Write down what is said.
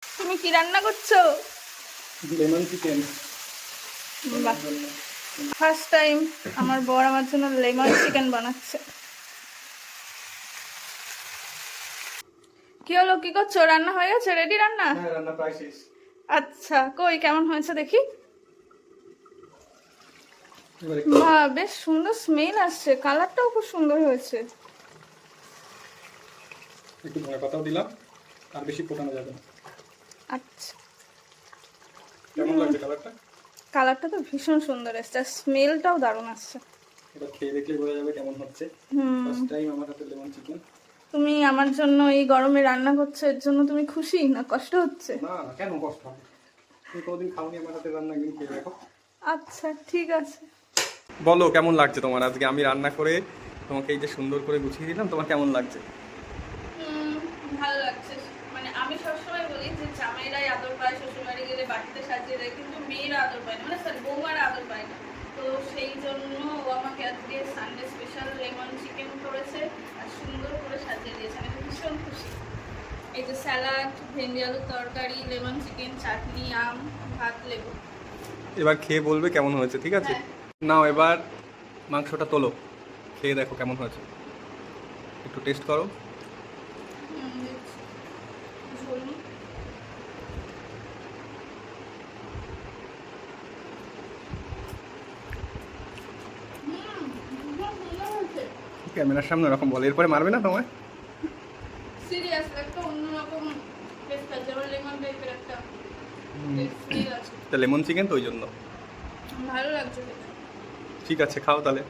তুমি কি রান্না করছো? Lemon chicken. ফার্স্ট টাইম আমার বর আমার জন্য লেমন চিকেন বানাচ্ছে। কি হলো, কি করছো? রান্না হয়ে গেছে? রেডি রান্না? হ্যাঁ, রান্না প্রায় শেষ। আচ্ছা, কই কেমন হয়েছে দেখি। এবারে বাহ, বেশ সুন্দর স্মেল আসছে, কালারটাও খুব সুন্দর হয়েছে। একটু ধনে পাতাও দিলাম, আর বেশি ফোটানো যাবে না। আচ্ছা, কেমন লাগছে কালারটা? কালারটা তো ভীষণ সুন্দর এসছে, আর স্মেলটাও দারুণ আসছে। এবার খেয়ে দেখলে বোঝা যাবে কেমন হচ্ছে। ফার্স্ট টাইম আমার হাতে লেমন চিকেন। তুমি আমার জন্য এই গরমে রান্না করছো, এর জন্য তুমি খুশি না কষ্ট হচ্ছে? না, কেন কষ্ট হবে? তুমি কোনোদিন খাওনি আমার হাতে রান্না, একদিন খেয়ে দেখো। আচ্ছা ঠিক আছে। বলো কেমন লাগছে তোমার? আজকে আমি রান্না করে তোমাকে এই যে সুন্দর করে গুছিয়ে দিলাম, তোমার কেমন লাগছে? ভালো লাগছে। মানে আমি সবসময় বলি যে জামাইরাই আদর পায়, শ্বশুরবাড়ি গেলে বাড়িতে সাজিয়ে দেয়, কিন্তু মেয়েরা আদর পায় না, মানে সরি বৌমারা আদর পায় না। তো সেই জন্য ও আমাকে আজকে সানডে স্পেশাল লেমন চিকেন করেছে আর সুন্দর করে সাজিয়ে দিয়েছে। আমি ভীষণ খুশি। এই যে স্যালাড, ভেন্ডি আলুর তরকারি, লেমন চিকেন, চাটনি, আম, ভাত, লেবু। এবার খেয়ে বলবে কেমন হয়েছে, ঠিক আছে? হ্যাঁ। নাও এবার মাংসটা তোলো, খেয়ে দেখো কেমন হয়েছে। একটু টেস্ট করো। দিচ্ছি। ঝোল নি। ভীষণ সুন্দর হয়েছে। ক্যামেরার সামনে ওরকম বলে, এরপরে মারবে না তোমায়? সিরিয়াস একটা অন্যরকম টেস্ট আছে, যেমন লেমন টাইপের একটা স্মেল আছে। লেমন চিকেন তো ওই জন্য। ভালো লাগছে খেতে। ঠিক আছে, খাও তাহলে।